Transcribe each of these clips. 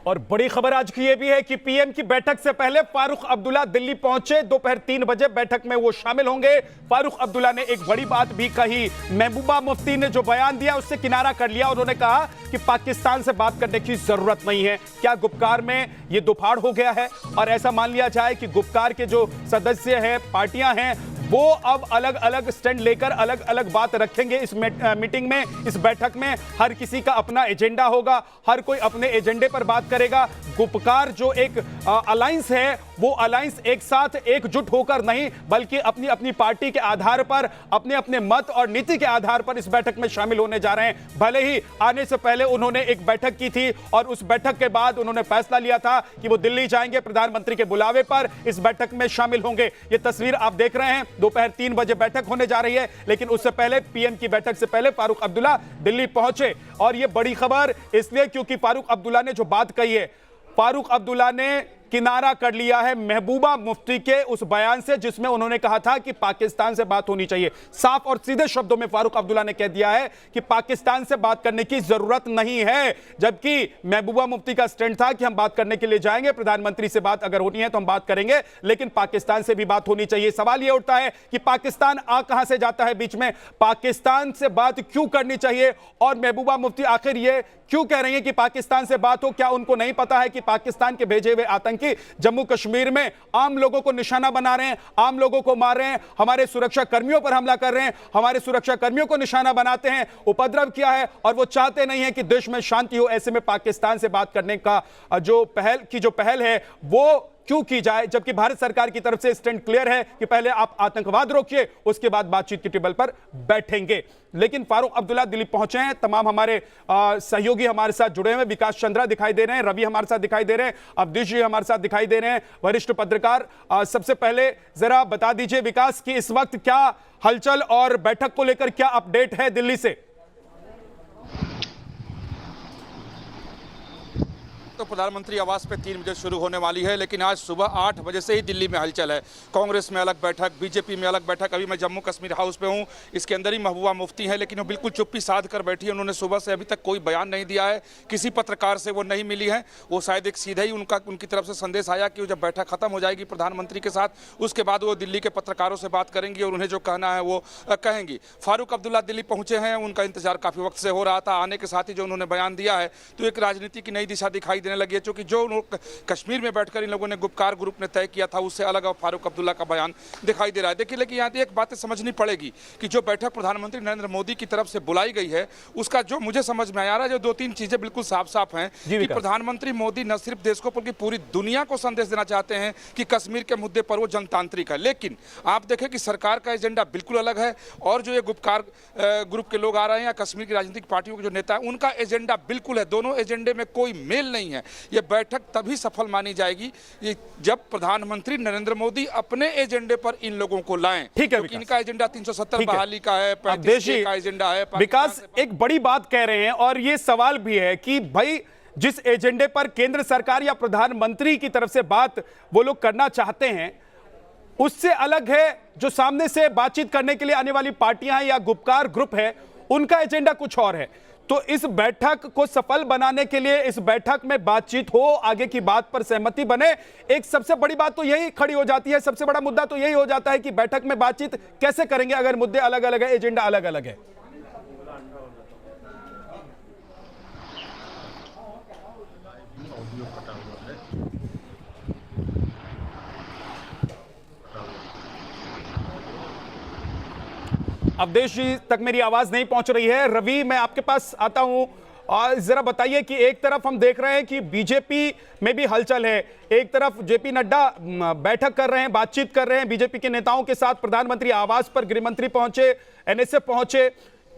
और बड़ी खबर आज की यह भी है कि पीएम की बैठक से पहले फारूक अब्दुल्ला दिल्ली पहुंचे। दोपहर 3 बजे बैठक में वो शामिल होंगे। फारूक अब्दुल्ला ने एक बड़ी बात भी कही। महबूबा मुफ्ती ने जो बयान दिया उससे किनारा कर लिया। उन्होंने कहा कि पाकिस्तान से बात करने की जरूरत नहीं है। क्या गुपकार में ये दुफाड़ हो गया है और ऐसा मान लिया जाए कि गुपकार के जो सदस्य हैं, पार्टियां हैं, वो अब अलग अलग स्टैंड लेकर अलग अलग बात रखेंगे। इस मीटिंग में, इस बैठक में हर किसी का अपना एजेंडा होगा, हर कोई अपने एजेंडे पर बात करेगा। गुपकार जो एक अलायंस है, वो अलायंस एक साथ एकजुट होकर नहीं, बल्कि अपनी अपनी पार्टी के आधार पर, अपने अपने मत और नीति के आधार पर इस बैठक में शामिल होने जा रहे हैं। भले ही आने से पहले उन्होंने एक बैठक की थी और उस बैठक के बाद उन्होंने फैसला लिया था कि वो दिल्ली जाएंगे, प्रधानमंत्री के बुलावे पर इस बैठक में शामिल होंगे। ये तस्वीर आप देख रहे हैं, दोपहर 3 बजे बैठक होने जा रही है। लेकिन उससे पहले, पीएम की बैठक से पहले फारूक अब्दुल्ला दिल्ली पहुंचे। और यह बड़ी खबर इसलिए क्योंकि फारूक अब्दुल्ला ने जो बात कही है, फारूक अब्दुल्ला ने किनारा कर लिया है महबूबा मुफ्ती के उस बयान से, जिसमें उन्होंने कहा था कि पाकिस्तान से बात होनी चाहिए। साफ और सीधे शब्दों में फारूक अब्दुल्ला ने कह दिया है कि पाकिस्तान से बात करने की जरूरत नहीं है। जबकि महबूबा मुफ्ती का स्टैंड था कि हम बात करने के लिए जाएंगे, प्रधानमंत्री से बात अगर होनी है तो हम बात करेंगे, लेकिन पाकिस्तान से भी बात होनी चाहिए। सवाल यह उठता है कि पाकिस्तान आ कहां से जाता है बीच में, पाकिस्तान से बात क्यों करनी चाहिए और महबूबा मुफ्ती आखिर ये क्यों कह रही है कि पाकिस्तान से बात हो? क्या उनको नहीं पता है कि पाकिस्तान के भेजे हुए आतंकी जम्मू कश्मीर में आम लोगों को निशाना बना रहे हैं, आम लोगों को मार रहे हैं, हमारे सुरक्षा कर्मियों पर हमला कर रहे हैं, हमारे सुरक्षा कर्मियों को निशाना बनाते हैं, उपद्रव किया है और वो चाहते नहीं है कि देश में शांति हो। ऐसे में पाकिस्तान से बात करने का जो पहल है वो क्यों की जाए, जबकि भारत सरकार की तरफ से स्टैंड क्लियर है कि पहले आप आतंकवाद रोकिए, उसके बाद बातचीत की टेबल पर बैठेंगे। लेकिन फारूक अब्दुल्ला दिल्ली पहुंचे हैं। तमाम हमारे सहयोगी हमारे साथ जुड़े हुए, विकास चंद्रा दिखाई दे रहे हैं, रवि हमारे साथ दिखाई दे रहे हैं, अवधेश जी हमारे साथ दिखाई दे रहे हैं, वरिष्ठ पत्रकार। सबसे पहले जरा बता दीजिए विकास की इस वक्त क्या हलचल और बैठक को लेकर क्या अपडेट है दिल्ली से? तो प्रधानमंत्री आवास पे 3 बजे शुरू होने वाली है, लेकिन आज सुबह 8 बजे से ही दिल्ली में हलचल है। कांग्रेस में अलग बैठक, बीजेपी में अलग बैठक। अभी मैं जम्मू कश्मीर हाउस पे हूँ, इसके अंदर ही महबूबा मुफ्ती है, लेकिन वो बिल्कुल चुप्पी साध कर बैठी है। उन्होंने सुबह से अभी तक कोई बयान नहीं दिया है, किसी पत्रकार से वो नहीं मिली है। वो शायद एक सीधे ही उनकी तरफ से संदेश आया कि जब बैठक खत्म हो जाएगी प्रधानमंत्री के साथ, उसके बाद वो दिल्ली के पत्रकारों से बात करेंगी और उन्हें जो कहना है वो कहेंगी। फारूक अब्दुल्ला दिल्ली पहुंचे हैं, उनका इंतजार काफी वक्त से हो रहा था। आने के साथ ही जो उन्होंने बयान दिया है तो एक राजनीति की नई दिशा दिखाई देने लगी है, क्योंकि जो कश्मीर में बैठकर इन लोगों ने गुपकार ग्रुप ने तय किया था उससे अलग अब फारूक अब्दुल्ला का बयान दिखाई दे रहा है। देखिए, लेकिन यहाँ एक बात समझनी पड़ेगी कि जो बैठक प्रधानमंत्री नरेंद्र मोदी की तरफ से बुलाई गई है, उसका जो मुझे समझ में आ रहा है, जो 2-3 चीजें बिल्कुल साफ साफ हैं कि प्रधानमंत्री मोदी न सिर्फ देश को बल्कि पूरी दुनिया को संदेश देना चाहते हैं कि कश्मीर के मुद्दे पर वो जनतांत्रिक है। लेकिन आप देखें कि सरकार का एजेंडा बिल्कुल अलग है और जो ये गुपकार ग्रुप के लोग आ रहे हैं या कश्मीर की राजनीतिक पार्टियों के जो नेता है, उनका एजेंडा बिल्कुल है। दोनों एजेंडे में कोई मेल नहीं है। ये बैठक तभी सफल मानी जाएगी जब प्रधानमंत्री नरेंद्र मोदी अपने एजेंडे पर इन लोगों को लाएं। ठीक है, इनका एजेंडा 370 बहाली का है, 35 का एजेंडा है। विकास एक बड़ी बात कह रहे हैं और ये सवाल भी है कि भाई जिस एजेंडे पर केंद्र सरकार या प्रधानमंत्री की तरफ से बात वो लोग करना चाहते हैं, उससे अलग है जो सामने से बातचीत करने के लिए आने वाली पार्टियां या गुपकार ग्रुप है, उनका एजेंडा कुछ और है। तो इस बैठक को सफल बनाने के लिए, इस बैठक में बातचीत हो, आगे की बात पर सहमति बने, एक सबसे बड़ी बात तो यही खड़ी हो जाती है, सबसे बड़ा मुद्दा तो यही हो जाता है कि बैठक में बातचीत कैसे करेंगे अगर मुद्दे अलग अलग है, एजेंडा अलग अलग है। अवधेश जी तक मेरी आवाज नहीं पहुंच रही है। रवि, मैं आपके पास आता हूं और जरा बताइए कि एक तरफ हम देख रहे हैं कि बीजेपी में भी हलचल है, एक तरफ जेपी नड्डा बैठक कर रहे हैं, बातचीत कर रहे हैं बीजेपी के नेताओं के साथ, प्रधानमंत्री आवास पर गृहमंत्री पहुंचे, एनएसए पहुंचे।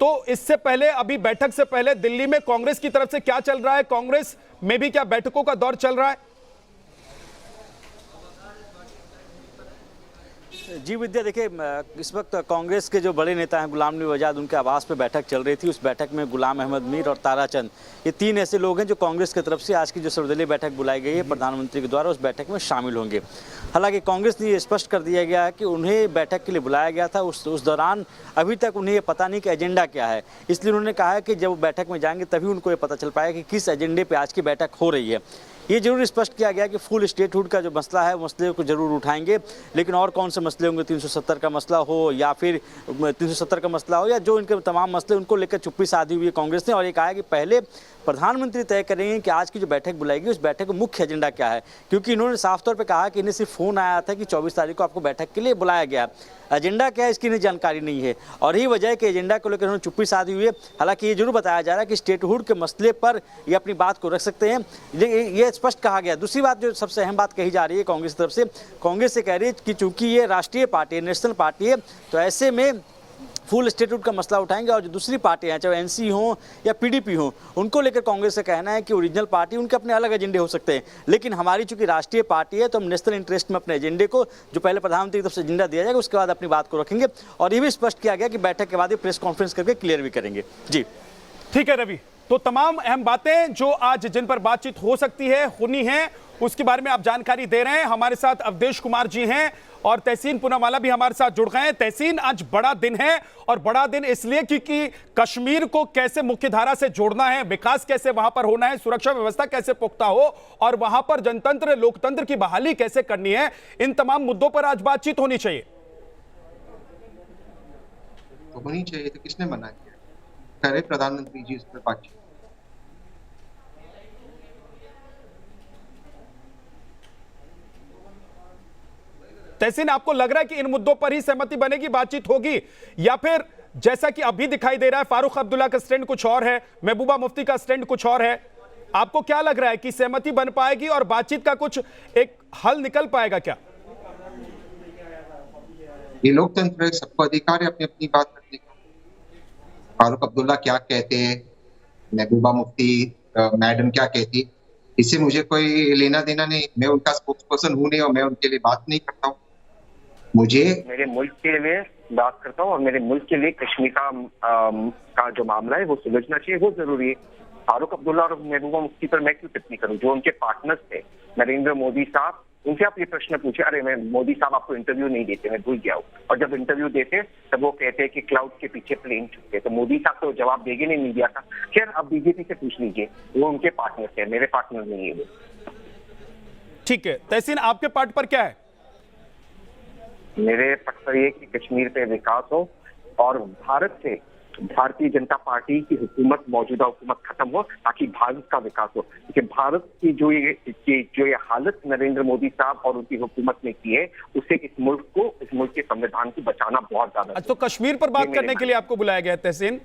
तो इससे पहले, अभी बैठक से पहले दिल्ली में कांग्रेस की तरफ से क्या चल रहा है? कांग्रेस में भी क्या बैठकों का दौर चल रहा है? जी विद्या, देखिए इस वक्त कांग्रेस के जो बड़े नेता हैं गुलाम नबी आज़ाद, उनके आवास पे बैठक चल रही थी। उस बैठक में गुलाम अहमद मीर और ताराचंद, ये तीन ऐसे लोग हैं जो कांग्रेस की तरफ से आज की जो सर्वदलीय बैठक बुलाई गई है प्रधानमंत्री के द्वारा, उस बैठक में शामिल होंगे। हालांकि कांग्रेस ने ये स्पष्ट कर दिया गया है कि उन्हें बैठक के लिए बुलाया गया था, उस दौरान अभी तक उन्हें ये पता नहीं कि एजेंडा क्या है। इसलिए उन्होंने कहा है कि जब वो बैठक में जाएंगे तभी उनको ये पता चल पाएगा कि किस एजेंडे पर आज की बैठक हो रही है। ये जरूर स्पष्ट किया गया कि फुल स्टेटहुड का जो मसला है, मसले को जरूर उठाएंगे, लेकिन और कौन से मसले होंगे, 370 का मसला हो या फिर 370 का मसला हो या जो इनके तमाम मसले, उनको लेकर चुप्पी साधी हुई है कांग्रेस ने। और ये कहा है कि पहले प्रधानमंत्री तय करेंगे कि आज की जो बैठक बुलाएगी उस बैठक का मुख्य एजेंडा क्या है, क्योंकि इन्होंने साफ तौर पर कहा कि इन्हें सिर्फ फोन आया था कि 24 तारीख को आपको बैठक के लिए बुलाया गया। एजेंडा क्या है इसकी इन्हें जानकारी नहीं है और यही वजह है कि एजेंडा को लेकर उन्होंने चुप्पी साधी हुई है। हालांकि ये जरूर बताया जा रहा है कि स्टेटहुड के मसले पर ये अपनी बात को रख सकते हैं, ये स्पष्ट कहा गया। दूसरी बात जो सबसे अहम बात कही जा रही है कांग्रेस की तरफ से, कांग्रेस से कह रही है कि चूंकि ये राष्ट्रीय पार्टी है, नेशनल पार्टी है, तो ऐसे में फुल स्टेटहुड का मसला उठाएंगे। और जो दूसरी पार्टियां हैं, चाहे एनसी हो या पीडीपी हो, उनको लेकर कांग्रेस का कहना है कि ओरिजिनल पार्टी, उनके अपने अलग एजेंडे हो सकते हैं, लेकिन हमारी चूंकि राष्ट्रीय पार्टी है तो हम नेशनल इंटरेस्ट में अपने एजेंडे को, जो पहले प्रधानमंत्री की तरफ से एजेंडा दिया जाएगा, उसके बाद अपनी बात को रखेंगे। और ये भी स्पष्ट किया गया कि बैठक के बाद ये प्रेस कॉन्फ्रेंस करके क्लियर भी करेंगे। जी ठीक है रवि, तो तमाम अहम बातें जो आज जिन पर बातचीत हो सकती है, होनी है, उसके बारे में आप जानकारी दे रहे हैं। हमारे साथ अवधेश कुमार जी हैं और तहसीन पूनावाला भी हमारे साथ जुड़ गए हैं। तहसीन, आज बड़ा दिन है और बड़ा दिन इसलिए क्योंकि कश्मीर को कैसे मुख्यधारा से जोड़ना है, विकास कैसे वहां पर होना है, सुरक्षा व्यवस्था कैसे पुख्ता हो और वहां पर जनतंत्र, लोकतंत्र की बहाली कैसे करनी है, इन तमाम मुद्दों पर आज बातचीत होनी चाहिए। तो होनी चाहिए, तो किसने मना किया? करे प्रधानमंत्री जी इस पर बातचीत। तहसीन, आपको लग रहा है कि इन मुद्दों पर ही सहमति बनेगी, बातचीत होगी, या फिर जैसा कि अभी दिखाई दे रहा है फारूक अब्दुल्ला का स्टैंड कुछ और है, महबूबा मुफ्ती का स्टैंड कुछ और है? आपको क्या लग रहा है कि सहमति बन पाएगी और बातचीत का कुछ एक हल निकल पाएगा क्या? ये लोकतंत्र है, सबको अधिकार है अपनी अपनी बात रखने का। फारूक अब्दुल्ला क्या कहते हैं, महबूबा मुफ्ती मैडम क्या कहती, इससे मुझे कोई लेना देना नहीं। मैं उनका स्पोक्स पर्सन हूं नहीं और मैं उनके लिए बात नहीं करता हूँ। मुझे मेरे मुल्क के लिए बात करता हूँ और मेरे मुल्क के लिए कश्मीर का जो मामला है वो सुलझना चाहिए, वो जरूरी है। फारूक अब्दुल्ला और महबूबा मुफ्ती पर मैं क्यों टिप्पणी करूँ? जो उनके पार्टनर्स थे नरेंद्र मोदी साहब, उनसे आप ये प्रश्न पूछे, अरे मैं मोदी साहब आपको इंटरव्यू नहीं देते, मैं भूल गया हूँ। और जब इंटरव्यू देते तब वो कहते हैं कि क्लाउड के पीछे प्लेन छुपते, तो मोदी साहब तो जवाब देंगे नहीं मीडिया का। खैर, आप बीजेपी से पूछ लीजिए, वो उनके पार्टनर्स है, मेरे पार्टनर नहीं है वो। ठीक है तहसीन, आपके पार्ट पर क्या है? मेरे पक्ष पर ये कि कश्मीर पे विकास हो और भारत से भारतीय जनता पार्टी की हुकूमत, मौजूदा हुकूमत खत्म हो, ताकि भारत का विकास हो। क्योंकि भारत की जो ये हालत नरेंद्र मोदी साहब और उनकी हुकूमत ने की है, उससे इस मुल्क के संविधान को बचाना बहुत ज्यादा। तो कश्मीर पर बात करने के लिए आपको बुलाया गया है तहसीन?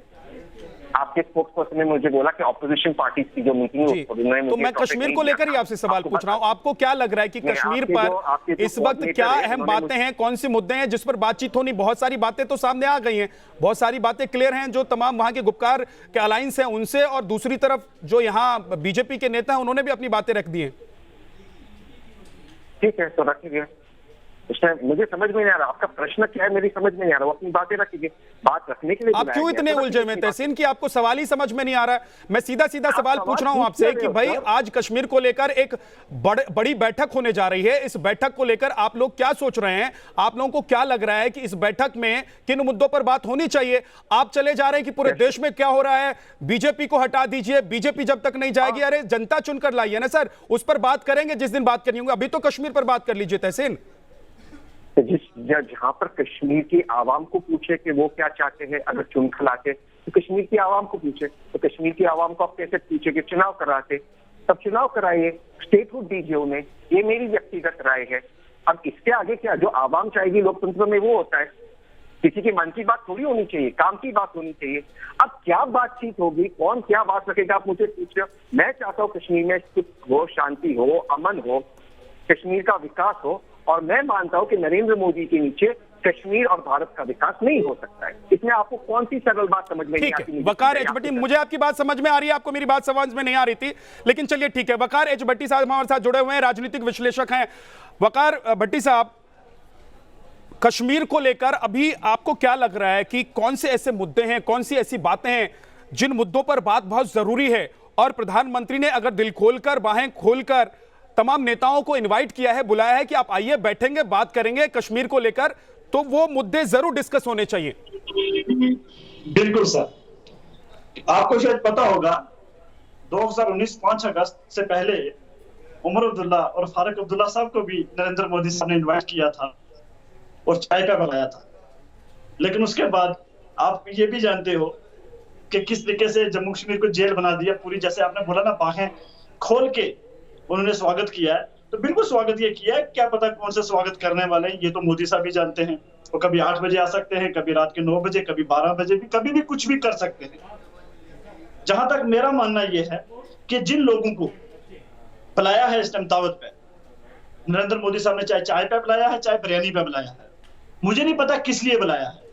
आपके स्पोक्स पर्सन ने मुझे बोला कि ऑपोजिशन पार्टी की जो मीटिंग है, तो मैं कश्मीर को लेकर ही आपसे सवाल पूछ रहा हूं। आपको क्या लग रहा है कि कश्मीर पर इस वक्त क्या अहम बातें हैं, कौन सी मुद्दे हैं जिस पर बातचीत होनी? बहुत सारी बातें तो सामने आ गई हैं, बहुत सारी बातें क्लियर हैं जो तमाम वहां के गुपकार के अलायंस हैं उनसे, और दूसरी तरफ जो यहाँ बीजेपी के नेता हैं उन्होंने भी अपनी बातें रख दी हैं। ठीक है, तो रखिए। उसमें मुझे समझ में नहीं आ रहा आपका प्रश्न क्या है, मेरी समझ में नहीं आ रहा। वो अपनी बातें रखिए, बात रखने के लिए आप क्यों इतने उलझे हुए तहसीन कि आपको सवाल ही समझ में नहीं आ रहा है? मैं सीधा सीधा सवाल पूछ रहा हूं आपसे कि भाई आज कश्मीर को लेकर एक बड़ी बैठक होने जा रही है, इस बैठक को लेकर आप लोग क्या सोच रहे हैं? आप लोगों को क्या लग रहा है कि इस बैठक में किन मुद्दों पर बात होनी चाहिए? आप चले जा रहे हैं कि पूरे देश में क्या हो रहा है, बीजेपी को हटा दीजिए, बीजेपी जब तक नहीं जाएगी, अरे जनता चुनकर लाई है ना सर, उस पर बात करेंगे जिस दिन बात करनी होगी। अभी तो कश्मीर पर बात कर लीजिए तहसीन। जहां पर कश्मीर की आवाम को पूछे कि वो क्या चाहते हैं, अगर चुनकर आते तो कश्मीर की आवाम को पूछे, तो कश्मीर की आवाम को आप कैसे पूछे कि चुनाव कराते, तब चुनाव कराइए, स्टेटहुड दीजिए उन्हें। ये मेरी व्यक्तिगत राय है। अब इसके आगे क्या जो आवाम चाहेगी लोकतंत्र में वो होता है। किसी के मन की बात थोड़ी होनी चाहिए, काम की बात होनी चाहिए। अब क्या बातचीत होगी, कौन क्या बात रखेगा, आप मुझे पूछ रहे हो। मैं चाहता हूँ कश्मीर में सुख हो, शांति हो, अमन हो, कश्मीर का विकास हो, और मैं मानता हूं कि नरेंद्र मोदी के नीचे कश्मीर और भारत का विकास नहीं हो सकता है। इसमें आपको कौन सी सरल बात समझ में नहीं आती? वकार एच भट्टी, मुझे आपकी बात समझ में आ रही है, आपको मेरी बात समझ में नहीं आ रही थी, लेकिन चलिए ठीक है। वकार एच भट्टी साहब हमारे साथ जुड़े हुए हैं, राजनीतिक विश्लेषक हैं। वकार भट्टी साहब, कश्मीर को लेकर अभी आपको क्या लग रहा है कि कौन से ऐसे मुद्दे हैं, कौन सी ऐसी बातें हैं जिन मुद्दों पर बात बहुत जरूरी है, और प्रधानमंत्री ने अगर दिल खोलकर, बाहें खोलकर तमाम नेताओं को इनवाइट किया है, बुलाया है कि आप आइए, बैठेंगे, बात करेंगे कश्मीर को लेकर, तो वो मुद्दे जरूर डिस्कस होने चाहिए। बिल्कुल सर, आपको शायद पता होगा 2019 5 अगस्त से पहले उमर अब्दुल्ला और फारूक अब्दुल्ला साहब को भी नरेंद्र मोदी साहब ने इनवाइट किया था और चाय पे बुलाया था। लेकिन उसके बाद आप ये भी जानते हो कि किस तरीके से जम्मू कश्मीर को जेल बना दिया पूरी, जैसे आपने बोला ना, बाहें खोल के उन्होंने स्वागत किया है। तो बिल्कुल स्वागत ये किया है, क्या पता कौन सा स्वागत करने वाले हैं, ये तो मोदी साहब भी जानते हैं। वो कभी 8 बजे आ सकते हैं, कभी रात के 9 बजे, कभी 12 बजे भी, कभी भी कुछ भी कर सकते हैं। जहां तक मेरा मानना यह है कि जिन लोगों को बुलाया है इस टाइम दावत पे, नरेंद्र मोदी साहब ने चाहे चाय पे बुलाया है, चाहे बिरयानी पे बुलाया है, मुझे नहीं पता किस लिए बुलाया है।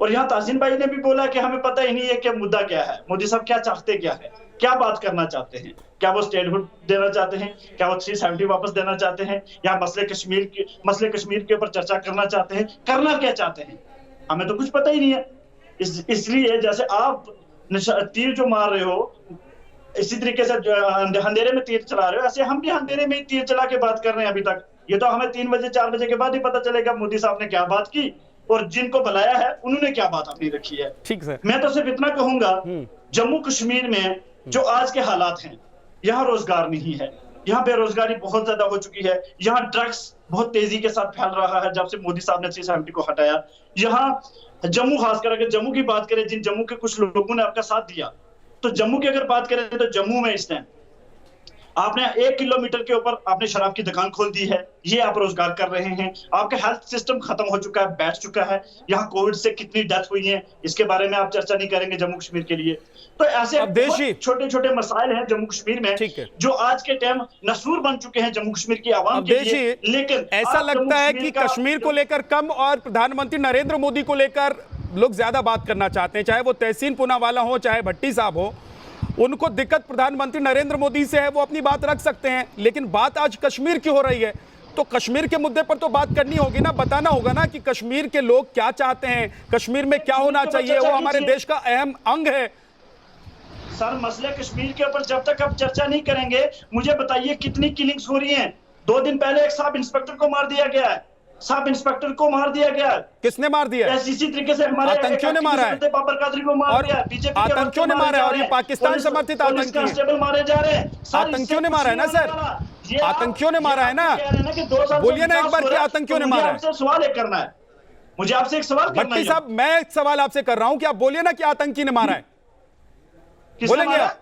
और यहाँ तासीन भाई ने भी बोला कि हमें पता ही नहीं है कि मुद्दा क्या है, मोदी साहब क्या चाहते, क्या है, क्या बात करना चाहते हैं, क्या वो स्टेटहुड देना चाहते हैं, क्या वो 370 वापस देना चाहते हैं, या मसले कश्मीर के ऊपर चर्चा करना चाहते हैं, करना क्या चाहते हैं, हमें तो कुछ पता ही नहीं है। इसलिए जैसे आप तीर जो मार रहे हो, इसी तरीके से अंधेरे में तीर चला रहे हो, ऐसे हम भी अंधेरे में तीर चला के बात कर रहे हैं अभी तक। ये तो हमें 3 बजे 4 बजे के बाद ही पता चलेगा मोदी साहब ने क्या बात की और जिनको बुलाया है उन्होंने क्या बात अपनी रखी है। ठीक है, मैं तो सिर्फ इतना कहूंगा, जम्मू कश्मीर में जो आज के हालात हैं, यहाँ रोजगार नहीं है, यहाँ बेरोजगारी बहुत ज्यादा हो चुकी है, यहाँ ड्रग्स बहुत तेजी के साथ फैल रहा है जब से मोदी साहब ने 370 को हटाया। यहाँ जम्मू, खासकर अगर जम्मू की बात करें, जिन जम्मू के कुछ लोगों ने आपका साथ दिया, तो जम्मू की अगर बात करें तो जम्मू में इस टाइम आपने 1 किलोमीटर के ऊपर आपने शराब की दुकान खोल दी है, ये आप रोजगार कर रहे हैं। आपका हेल्थ सिस्टम खत्म हो चुका है, बैठ चुका है। यहाँ कोविड से कितनी डेथ हुई है, इसके बारे में आप चर्चा नहीं करेंगे जम्मू कश्मीर के लिए। तो ऐसे छोटे छोटे मसाइल हैं जम्मू कश्मीर में जो आज के टाइम नसूर बन चुके हैं जम्मू कश्मीर की आवाम के लिए। लेकिन ऐसा लगता है कि कश्मीर को लेकर कम और प्रधानमंत्री नरेंद्र मोदी को लेकर लोग ज्यादा बात करना चाहते हैं, चाहे वो तहसीन पूनावाला हो, चाहे भट्टी साहब हो। उनको दिक्कत प्रधानमंत्री नरेंद्र मोदी से है, वो अपनी बात रख सकते हैं, लेकिन बात आज कश्मीर की हो रही है, तो कश्मीर के मुद्दे पर तो बात करनी होगी ना, बताना होगा ना कि कश्मीर के लोग क्या चाहते हैं, कश्मीर में क्या होना चाहिए, वो हमारे देश का अहम अंग है। सर, मसले कश्मीर के ऊपर जब तक आप चर्चा नहीं करेंगे, मुझे बताइए कितनी किलिंग्स हो रही हैं। 2 दिन पहले एक सब इंस्पेक्टर को मार दिया गया है, सब इंस्पेक्टर को मार दिया गया। किसने मार दिया? इसी तरीके से हमारे आतंकियों ने मारा है, बाबर कादरी को मार दिया, बीजेपी आतंकियों ने मारा है, और ये पाकिस्तान समर्थित आतंकी कांस्टेबल मारे जा रहे हैं। आतंकियों ने मारा है ना सर, आतंकियों ने मारा है ना, बोलिए ना एक बार कि आतंकियों ने मारा है। आपसे सवाल एक करना है, मुझे आपसे एक सवाल करना है भट्टी साहब, मैं एक सवाल आपसे कर रहा हूं कि आप बोलिए ना कि आतंकी ने मारा है, बोलेंगे आप?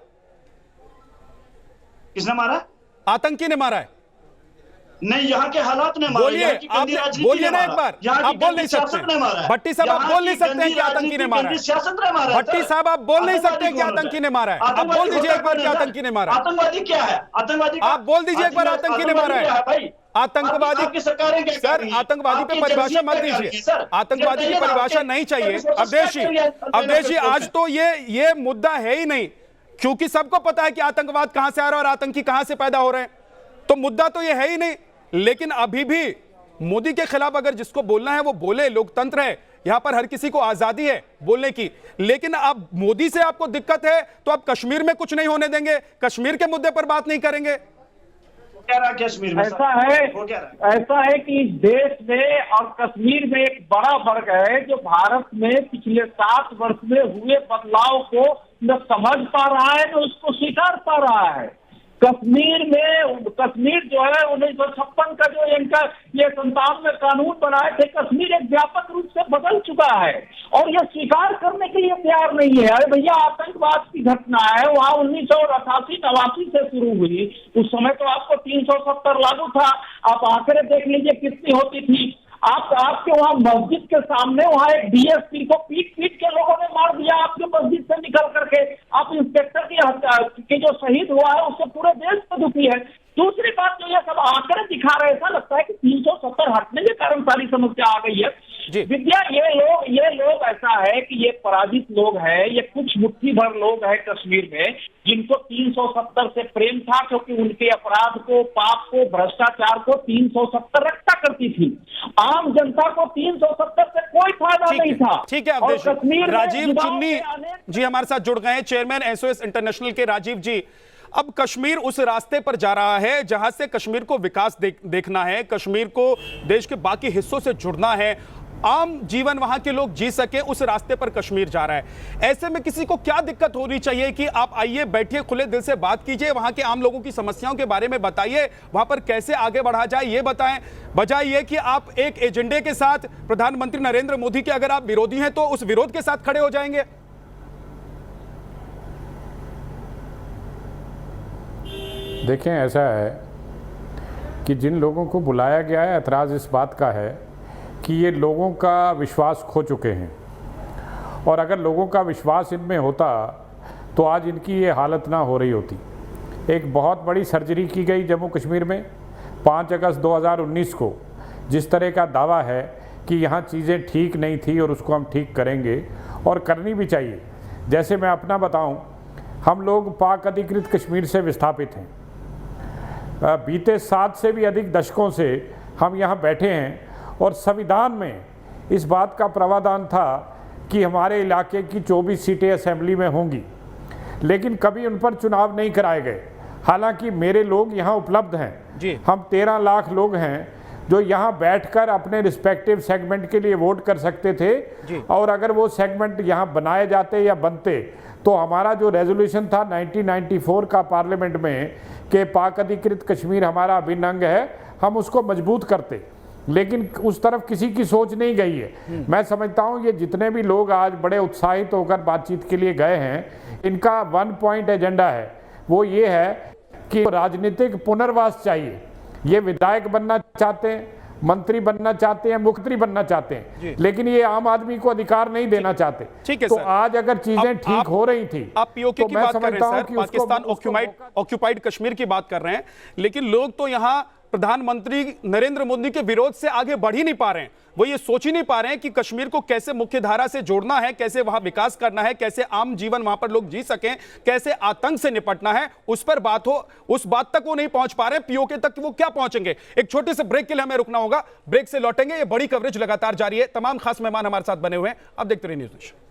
किसने मारा? आतंकी ने मारा है। नहीं, यहाँ के हालात ने मारा। बोलिए, आप बोलिए ना एक बार, आप बोल नहीं सकते भट्टी साहब, आप बोल नहीं सकते कि आतंकी ने मारा है। भट्टी साहब, आप बोल नहीं सकते कि आतंकी ने मारा है, आप बोल दीजिए एक बार कि आतंकी ने मारा है। आतंकवादी क्या है? आतंकवादी आप बोल दीजिए एक बार, आतंकी ने मारा है। आतंकवादी की सरकारें सर, आतंकवादी पे परिभाषा मत दीजिए, आतंकवादी की परिभाषा नहीं चाहिए। अवधेश जी, आज तो ये मुद्दा है ही नहीं, क्योंकि सबको पता है कि आतंकवाद कहां से आ रहा है और आतंकी कहां से पैदा हो रहे हैं, तो मुद्दा तो ये है ही नहीं। लेकिन अभी भी मोदी के खिलाफ अगर जिसको बोलना है वो बोले, लोकतंत्र है, यहां पर हर किसी को आजादी है बोलने की। लेकिन अब मोदी से आपको दिक्कत है तो आप कश्मीर में कुछ नहीं होने देंगे, कश्मीर के मुद्दे पर बात नहीं करेंगे। कश्मीर में ऐसा है कि देश में और कश्मीर में एक बड़ा फर्क है, जो भारत में पिछले 7 वर्ष में हुए बदलाव को न समझ पा रहा है न उसको स्वीकार पा रहा है। कश्मीर जो है 1956 का जो इनका ये 57 में कानून बनाए थे, कश्मीर एक व्यापक रूप से बदल चुका है और ये स्वीकार करने के लिए तैयार नहीं है। अरे भैया, आतंकवाद की घटना है, वहाँ 1988-89 से शुरू हुई, उस समय तो आपको 370 लागू था। आप आंकड़े देख लीजिए कितनी होती थी। आपके वहाँ मस्जिद के सामने वहाँ एक डीएसपी को पीट के लोगों ने मार दिया, आपके मस्जिद से निकल करके। आप इंस्पेक्टर की जो शहीद हुआ है उससे पूरे देश में दुखी है। दूसरी बात, जो ये सब आंकड़े दिखा रहे, ऐसा लगता है कि 370 हटने के कारण सारी समस्या आ गई है। विद्या, ये लोग ऐसा है कि ये पराजित लोग हैं, ये कुछ मुट्ठी भर लोग हैं कश्मीर में जिनको 370 से प्रेम था, क्योंकि उनके अपराध को, पाप को, भ्रष्टाचार को 370 रक्षा करती थी। आम जनता को 370 से कोई फायदा नहीं था। ठीक है और अवधेश जी। कश्मीर में राजीव युवाओं चिन्नी के अनेक जी हमारे साथ जुड़ गए हैं, चेयरमैन एसओएस इंटरनेशनल के। राजीव जी, अब कश्मीर उस रास्ते पर जा रहा है जहां से कश्मीर को विकास देखना है, कश्मीर को देश के बाकी हिस्सों से जुड़ना है, आम जीवन वहां के लोग जी सके, उस रास्ते पर कश्मीर जा रहा है। ऐसे में किसी को क्या दिक्कत होनी चाहिए कि आप आइए, बैठिए, खुले दिल से बात कीजिए, वहां के आम लोगों की समस्याओं के बारे में बताइए, वहां पर कैसे आगे बढ़ा जाए ये बताएं, बजाय ये कि आप एक एजेंडे के साथ प्रधानमंत्री नरेंद्र मोदी के अगर आप विरोधी हैं तो उस विरोध के साथ खड़े हो जाएंगे। देखें, ऐसा है कि जिन लोगों को बुलाया गया है, ऐतराज़ इस बात का है कि ये लोगों का विश्वास खो चुके हैं, और अगर लोगों का विश्वास इनमें होता तो आज इनकी ये हालत ना हो रही होती। एक बहुत बड़ी सर्जरी की गई जम्मू कश्मीर में 5 अगस्त 2019 को, जिस तरह का दावा है कि यहाँ चीज़ें ठीक नहीं थी और उसको हम ठीक करेंगे, और करनी भी चाहिए। जैसे मैं अपना बताऊं, हम लोग पाक अधिकृत कश्मीर से विस्थापित हैं। बीते 7 से भी अधिक दशकों से हम यहाँ बैठे हैं, और संविधान में इस बात का प्रावधान था कि हमारे इलाके की 24 सीटें असेंबली में होंगी, लेकिन कभी उन पर चुनाव नहीं कराए गए। हालांकि मेरे लोग यहाँ उपलब्ध हैं जी। हम 13 लाख लोग हैं जो यहाँ बैठकर अपने रिस्पेक्टिव सेगमेंट के लिए वोट कर सकते थे जी। और अगर वो सेगमेंट यहाँ बनाए जाते या बनते तो हमारा जो रेजोल्यूशन था 1994 का पार्लियामेंट में कि पाक अधिकृत कश्मीर हमारा अभिन्न अंग है, हम उसको मजबूत करते। लेकिन उस तरफ किसी की सोच नहीं गई है। मैं समझता हूँ ये जितने भी लोग आज बड़े उत्साहित होकर बातचीत के लिए गए हैं, इनका 1 पॉइंट एजेंडा है, वो ये है कि राजनीतिक पुनर्वास चाहिए। ये विधायक बनना चाहते हैं, मंत्री बनना चाहते हैं, मुख्यमंत्री बनना चाहते हैं, लेकिन ये आम आदमी को अधिकार नहीं देना चाहते। ठीक है तो सर। आज अगर चीजें ठीक हो रही थी, आप पीओके तो की मैं बात कर रहे समझता हैं हूं सर, कि उसको पाकिस्तान ऑक्यूपाइड कश्मीर की बात कर रहे हैं, लेकिन लोग तो यहाँ प्रधानमंत्री नरेंद्र मोदी के विरोध से आगे बढ़ ही नहीं पा रहे हैं। वो ये सोच ही नहीं पा रहे हैं कि कश्मीर को कैसे मुख्य धारा से जोड़ना है, कैसे वहां विकास करना है, कैसे आम जीवन वहां पर लोग जी सकें, कैसे आतंक से निपटना है, उस पर बात हो, उस बात तक वो नहीं पहुंच पा रहे। पीओके तक वो क्या पहुंचेंगे। एक छोटे से ब्रेक के लिए हमें रुकना होगा, ब्रेक से लौटेंगे। ये बड़ी कवरेज लगातार जारी है, तमाम खास मेहमान हमारे साथ बने हुए हैं। अब देखते रहिए न्यूज़ नेशन।